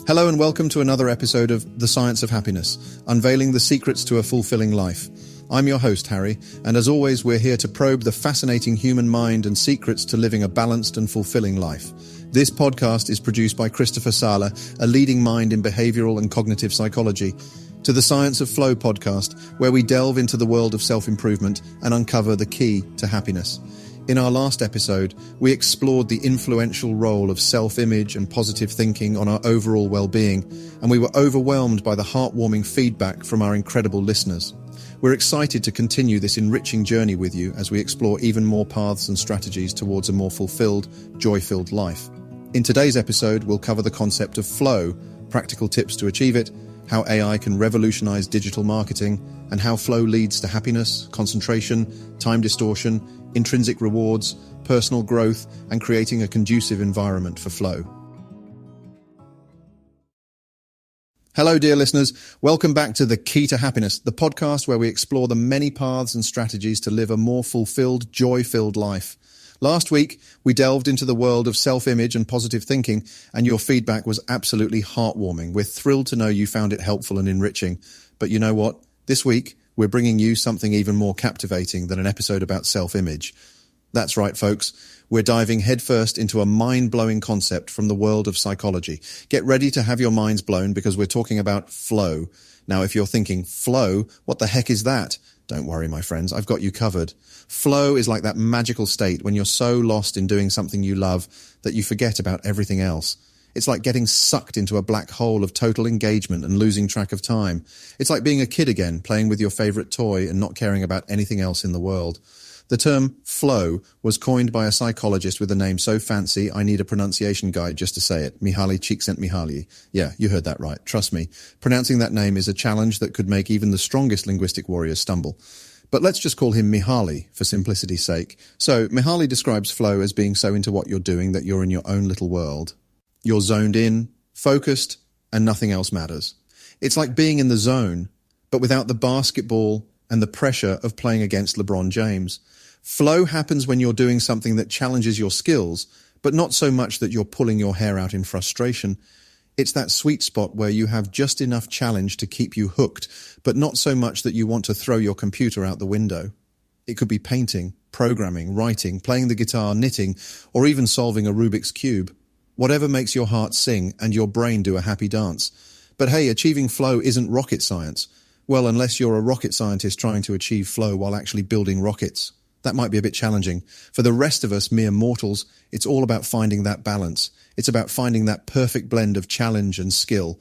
Hello and welcome to another episode of The Science of Happiness, unveiling the secrets to a fulfilling life. I'm your host, Harry, and as always, we're here to probe the fascinating human mind and secrets to living a balanced and fulfilling life. This podcast is produced by Christopher Sala, a leading mind in behavioral and cognitive psychology, to the Science of Flow podcast, where we delve into the world of self-improvement and uncover the key to happiness. In our last episode, we explored the influential role of self-image and positive thinking on our overall well-being, and we were overwhelmed by the heartwarming feedback from our incredible listeners. We're excited to continue this enriching journey with you as we explore even more paths and strategies towards a more fulfilled, joy-filled life. In today's episode, we'll cover the concept of flow, practical tips to achieve it, how AI can revolutionize digital marketing, and how flow leads to happiness, concentration, time distortion, intrinsic rewards, personal growth, and creating a conducive environment for flow. Hello, dear listeners. Welcome back to The Key to Happiness, the podcast where we explore the many paths and strategies to live a more fulfilled, joy-filled life. Last week, we delved into the world of self-image and positive thinking, and your feedback was absolutely heartwarming. We're thrilled to know you found it helpful and enriching. But you know what? This week, we're bringing you something even more captivating than an episode about self-image. That's right, folks. We're diving headfirst into a mind-blowing concept from the world of psychology. Get ready to have your minds blown because we're talking about flow. Now, if you're thinking, flow, what the heck is that? Don't worry, my friends, I've got you covered. Flow is like that magical state when you're so lost in doing something you love that you forget about everything else. It's like getting sucked into a black hole of total engagement and losing track of time. It's like being a kid again, playing with your favorite toy and not caring about anything else in the world. The term flow was coined by a psychologist with a name so fancy I need a pronunciation guide just to say it. Mihaly Csikszentmihalyi. Yeah, you heard that right. Trust me. Pronouncing that name is a challenge that could make even the strongest linguistic warriors stumble. But let's just call him Mihaly for simplicity's sake. So Mihaly describes flow as being so into what you're doing that you're in your own little world. You're zoned in, focused, and nothing else matters. It's like being in the zone, but without the basketball and the pressure of playing against LeBron James. Flow happens when you're doing something that challenges your skills, but not so much that you're pulling your hair out in frustration. It's that sweet spot where you have just enough challenge to keep you hooked, but not so much that you want to throw your computer out the window. It could be painting, programming, writing, playing the guitar, knitting, or even solving a Rubik's Cube. Whatever makes your heart sing and your brain do a happy dance. But hey, achieving flow isn't rocket science. Well, unless you're a rocket scientist trying to achieve flow while actually building rockets. That might be a bit challenging. For the rest of us mere mortals, it's all about finding that balance. It's about finding that perfect blend of challenge and skill.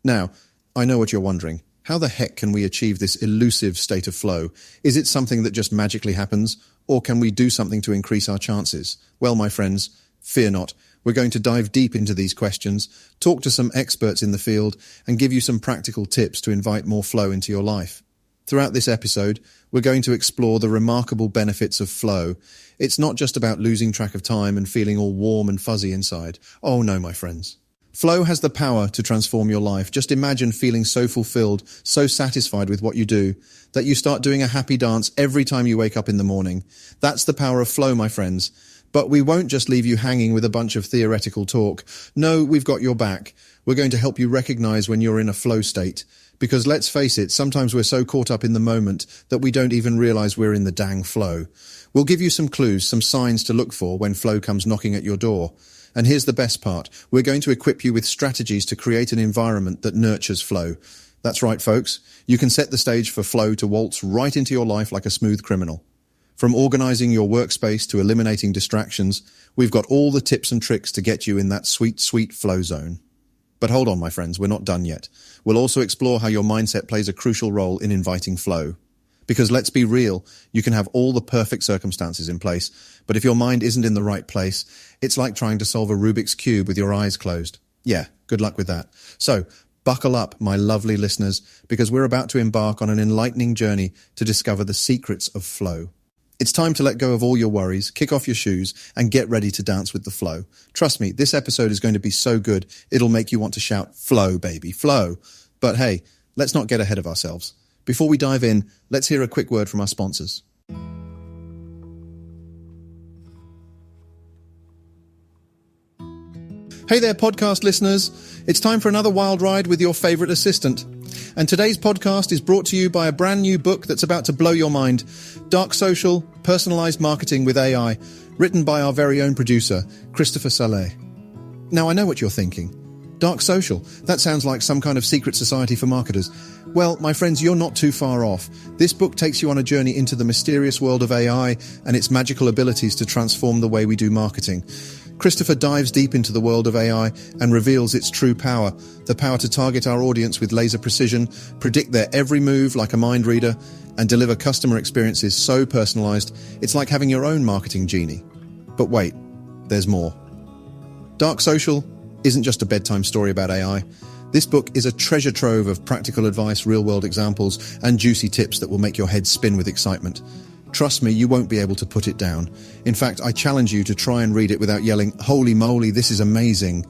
Now, I know what you're wondering. How the heck can we achieve this elusive state of flow? Is it something that just magically happens? Or can we do something to increase our chances? Well, my friends, fear not. We're going to dive deep into these questions, talk to some experts in the field, and give you some practical tips to invite more flow into your life. Throughout this episode, we're going to explore the remarkable benefits of flow. It's not just about losing track of time and feeling all warm and fuzzy inside. Oh no, my friends. Flow has the power to transform your life. Just imagine feeling so fulfilled, so satisfied with what you do, that you start doing a happy dance every time you wake up in the morning. That's the power of flow, my friends. But we won't just leave you hanging with a bunch of theoretical talk. No, we've got your back. We're going to help you recognize when you're in a flow state. Because let's face it, sometimes we're so caught up in the moment that we don't even realize we're in the dang flow. We'll give you some clues, some signs to look for when flow comes knocking at your door. And here's the best part. We're going to equip you with strategies to create an environment that nurtures flow. That's right, folks. You can set the stage for flow to waltz right into your life like a smooth criminal. From organizing your workspace to eliminating distractions, we've got all the tips and tricks to get you in that sweet, sweet flow zone. But hold on, my friends, we're not done yet. We'll also explore how your mindset plays a crucial role in inviting flow. Because let's be real, you can have all the perfect circumstances in place, but if your mind isn't in the right place, it's like trying to solve a Rubik's Cube with your eyes closed. Yeah, good luck with that. So, buckle up, my lovely listeners, because we're about to embark on an enlightening journey to discover the secrets of flow. It's time to let go of all your worries, kick off your shoes, and get ready to dance with the flow. Trust me, this episode is going to be so good, it'll make you want to shout, "Flow, baby, flow." But hey, let's not get ahead of ourselves. Before we dive in, let's hear a quick word from our sponsors. Hey there, podcast listeners. It's time for another wild ride with your favorite assistant. And today's podcast is brought to you by a brand new book that's about to blow your mind. Dark Social, Personalized Marketing with AI, written by our very own producer, Christopher Saleh. Now, I know what you're thinking. Dark Social, that sounds like some kind of secret society for marketers. Well, my friends, you're not too far off. This book takes you on a journey into the mysterious world of AI and its magical abilities to transform the way we do marketing. Christopher dives deep into the world of AI and reveals its true power, the power to target our audience with laser precision, predict their every move like a mind reader, and deliver customer experiences so personalized, it's like having your own marketing genie. But wait, there's more. Dark Social isn't just a bedtime story about AI. This book is a treasure trove of practical advice, real-world examples, and juicy tips that will make your head spin with excitement. Trust me, you won't be able to put it down. In fact, I challenge you to try and read it without yelling, "Holy moly, this is amazing."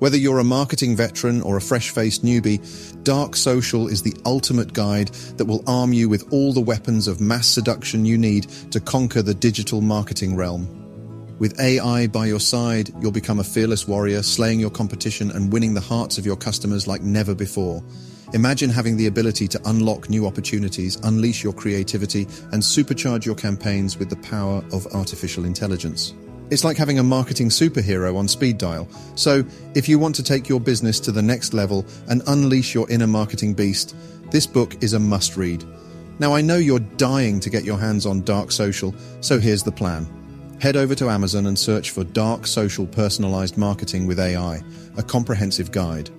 Whether you're a marketing veteran or a fresh-faced newbie, Dark Social is the ultimate guide that will arm you with all the weapons of mass seduction you need to conquer the digital marketing realm. With AI by your side, you'll become a fearless warrior, slaying your competition and winning the hearts of your customers like never before. Imagine having the ability to unlock new opportunities, unleash your creativity, and supercharge your campaigns with the power of artificial intelligence. It's like having a marketing superhero on speed dial. So, if you want to take your business to the next level and unleash your inner marketing beast, this book is a must-read. Now, I know you're dying to get your hands on Dark Social, so here's the plan. Head over to Amazon and search for Dark Social Personalized Marketing with AI, a comprehensive guide.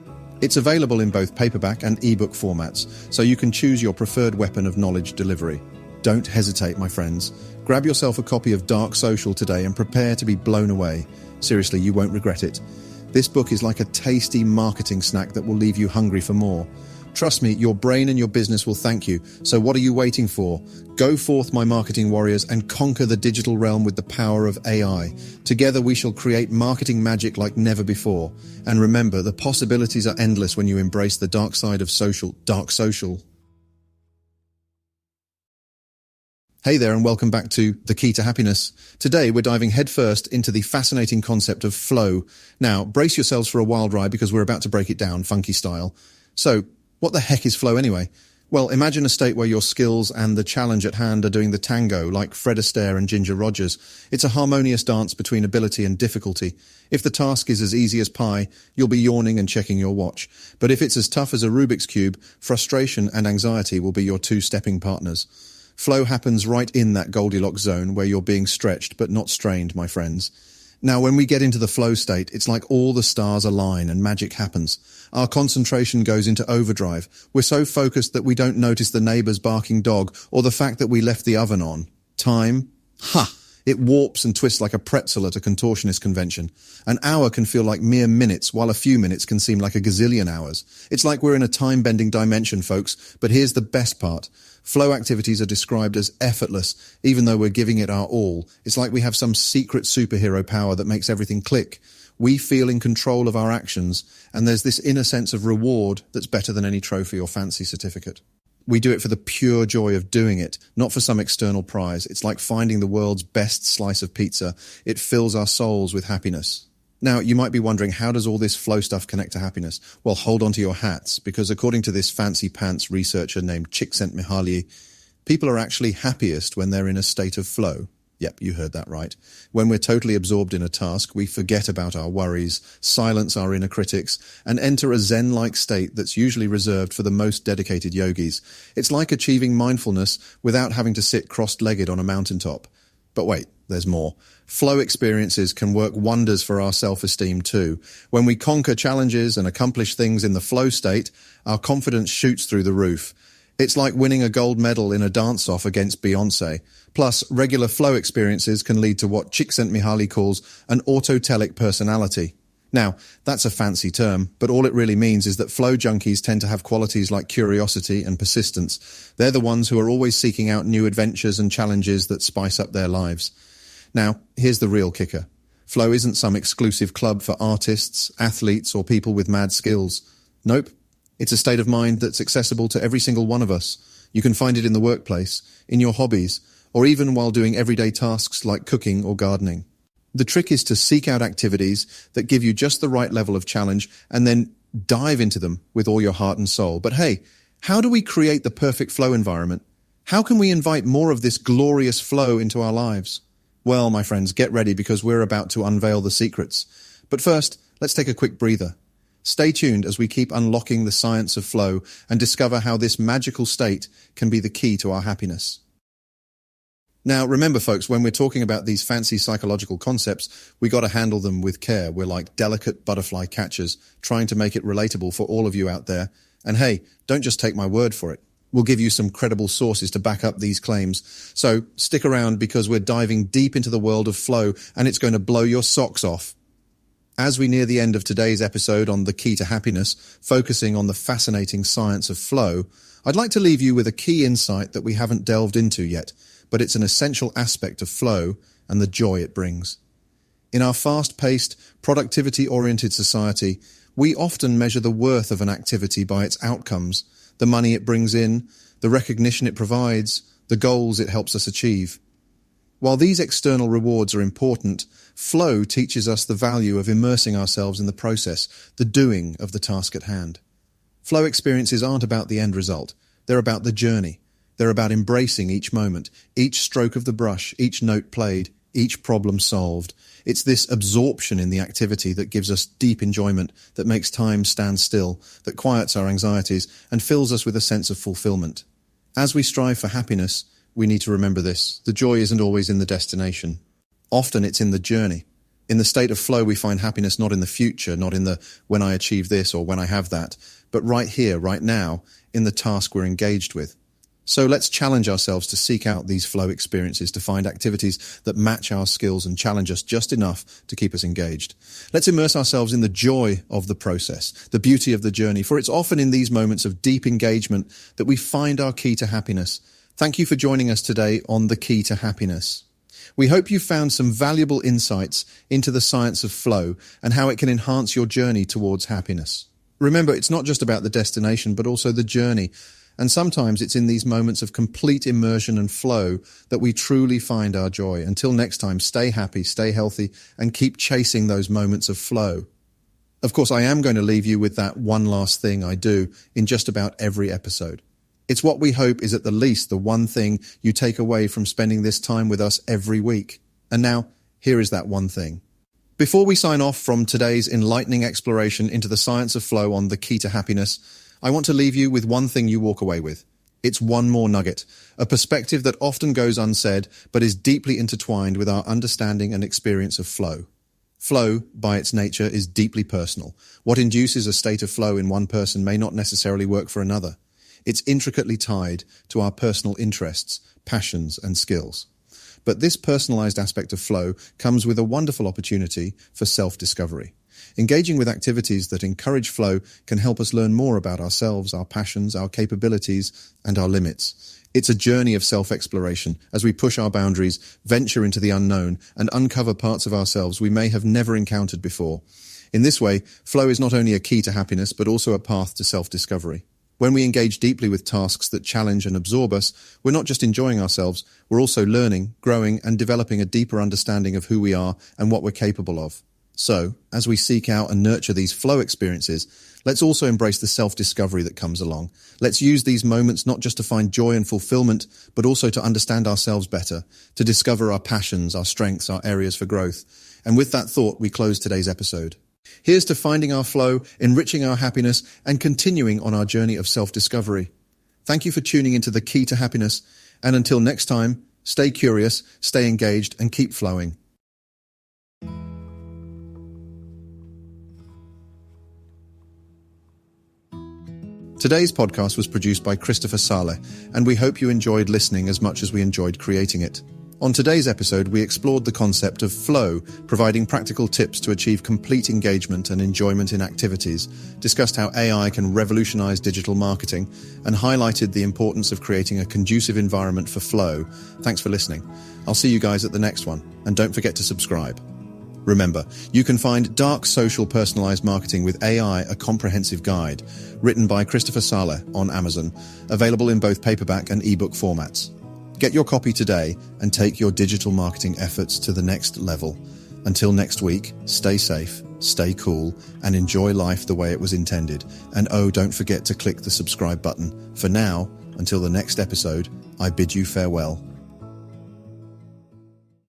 It's available in both paperback and ebook formats, so you can choose your preferred weapon of knowledge delivery. Don't hesitate, my friends. Grab yourself a copy of Dark Social today and prepare to be blown away. Seriously, you won't regret it. This book is like a tasty marketing snack that will leave you hungry for more. Trust me, your brain and your business will thank you. So what are you waiting for? Go forth, my marketing warriors, and conquer the digital realm with the power of AI. Together we shall create marketing magic like never before. And remember, the possibilities are endless when you embrace the dark side of social. Dark Social. Hey there, and welcome back to The Key to Happiness. Today we're diving headfirst into the fascinating concept of flow. Now, brace yourselves for a wild ride because we're about to break it down, funky style. So, what the heck is flow anyway? Well, imagine a state where your skills and the challenge at hand are doing the tango, like Fred Astaire and Ginger Rogers. It's a harmonious dance between ability and difficulty. If the task is as easy as pie, you'll be yawning and checking your watch. But if it's as tough as a Rubik's Cube, frustration and anxiety will be your two stepping partners. Flow happens right in that Goldilocks zone where you're being stretched but not strained, my friends. Now, when we get into the flow state, it's like all the stars align and magic happens. Our concentration goes into overdrive. We're so focused that we don't notice the neighbor's barking dog or the fact that we left the oven on. Time? Ha! It warps and twists like a pretzel at a contortionist convention. An hour can feel like mere minutes, while a few minutes can seem like a gazillion hours. It's like we're in a time-bending dimension, folks. But here's the best part. Flow activities are described as effortless, even though we're giving it our all. It's like we have some secret superhero power that makes everything click. We feel in control of our actions, and there's this inner sense of reward that's better than any trophy or fancy certificate. We do it for the pure joy of doing it, not for some external prize. It's like finding the world's best slice of pizza. It fills our souls with happiness. Now, you might be wondering, how does all this flow stuff connect to happiness? Well, hold on to your hats, because according to this fancy pants researcher named Csikszentmihalyi, people are actually happiest when they're in a state of flow. Yep, you heard that right. When we're totally absorbed in a task, we forget about our worries, silence our inner critics, and enter a Zen-like state that's usually reserved for the most dedicated yogis. It's like achieving mindfulness without having to sit crossed-legged on a mountaintop. But wait, there's more. Flow experiences can work wonders for our self-esteem too. When we conquer challenges and accomplish things in the flow state, our confidence shoots through the roof. It's like winning a gold medal in a dance-off against Beyoncé. Plus, regular flow experiences can lead to what Csikszentmihalyi calls an autotelic personality. Now, that's a fancy term, but all it really means is that flow junkies tend to have qualities like curiosity and persistence. They're the ones who are always seeking out new adventures and challenges that spice up their lives. Now, here's the real kicker. Flow isn't some exclusive club for artists, athletes, or people with mad skills. Nope. It's a state of mind that's accessible to every single one of us. You can find it in the workplace, in your hobbies, or even while doing everyday tasks like cooking or gardening. The trick is to seek out activities that give you just the right level of challenge and then dive into them with all your heart and soul. But hey, how do we create the perfect flow environment? How can we invite more of this glorious flow into our lives? Well, my friends, get ready because we're about to unveil the secrets. But first, let's take a quick breather. Stay tuned as we keep unlocking the science of flow and discover how this magical state can be the key to our happiness. Now, remember, folks, when we're talking about these fancy psychological concepts, we got to handle them with care. We're like delicate butterfly catchers, trying to make it relatable for all of you out there. And hey, don't just take my word for it. We'll give you some credible sources to back up these claims. So stick around because we're diving deep into the world of flow and it's going to blow your socks off. As we near the end of today's episode on the key to happiness, focusing on the fascinating science of flow, I'd like to leave you with a key insight that we haven't delved into yet, but it's an essential aspect of flow and the joy it brings. In our fast-paced, productivity-oriented society, we often measure the worth of an activity by its outcomes, the money it brings in, the recognition it provides, the goals it helps us achieve. While these external rewards are important, flow teaches us the value of immersing ourselves in the process, the doing of the task at hand. Flow experiences aren't about the end result, they're about the journey. They're about embracing each moment, each stroke of the brush, each note played, each problem solved. It's this absorption in the activity that gives us deep enjoyment, that makes time stand still, that quiets our anxieties and fills us with a sense of fulfillment. As we strive for happiness, we need to remember this. The joy isn't always in the destination. Often it's in the journey. In the state of flow, we find happiness not in the future, not in the when I achieve this or when I have that, but right here, right now, in the task we're engaged with. So let's challenge ourselves to seek out these flow experiences, to find activities that match our skills and challenge us just enough to keep us engaged. Let's immerse ourselves in the joy of the process, the beauty of the journey, for it's often in these moments of deep engagement that we find our key to happiness. Thank you for joining us today on The Key to Happiness. We hope you found some valuable insights into the science of flow and how it can enhance your journey towards happiness. Remember, it's not just about the destination, but also the journey. And sometimes it's in these moments of complete immersion and flow that we truly find our joy. Until next time, stay happy, stay healthy, and keep chasing those moments of flow. Of course, I am going to leave you with that one last thing I do in just about every episode. It's what we hope is at the least the one thing you take away from spending this time with us every week. And now, here is that one thing. Before we sign off from today's enlightening exploration into the science of flow on The Key to Happiness, I want to leave you with one thing you walk away with. It's one more nugget, a perspective that often goes unsaid, but is deeply intertwined with our understanding and experience of flow. Flow, by its nature, is deeply personal. What induces a state of flow in one person may not necessarily work for another. It's intricately tied to our personal interests, passions, and skills. But this personalized aspect of flow comes with a wonderful opportunity for self-discovery. Engaging with activities that encourage flow can help us learn more about ourselves, our passions, our capabilities, and our limits. It's a journey of self-exploration as we push our boundaries, venture into the unknown, and uncover parts of ourselves we may have never encountered before. In this way, flow is not only a key to happiness, but also a path to self-discovery. When we engage deeply with tasks that challenge and absorb us, we're not just enjoying ourselves, we're also learning, growing, and developing a deeper understanding of who we are and what we're capable of. So, as we seek out and nurture these flow experiences, let's also embrace the self-discovery that comes along. Let's use these moments not just to find joy and fulfillment, but also to understand ourselves better, to discover our passions, our strengths, our areas for growth. And with that thought, we close today's episode. Here's to finding our flow, enriching our happiness, and continuing on our journey of self-discovery. Thank you for tuning into The Key to Happiness, and until next time, stay curious, stay engaged, and keep flowing. Today's podcast was produced by Christopher Saleh, and we hope you enjoyed listening as much as we enjoyed creating it. On today's episode, we explored the concept of flow, providing practical tips to achieve complete engagement and enjoyment in activities, discussed how AI can revolutionize digital marketing, and highlighted the importance of creating a conducive environment for flow. Thanks for listening. I'll see you guys at the next one, and don't forget to subscribe. Remember, you can find Dark Social Personalized Marketing with AI, a comprehensive guide, written by Christopher Saleh on Amazon, available in both paperback and ebook formats. Get your copy today and take your digital marketing efforts to the next level. Until next week, stay safe, stay cool, and enjoy life the way it was intended. And oh, don't forget to click the subscribe button. For now, until the next episode, I bid you farewell.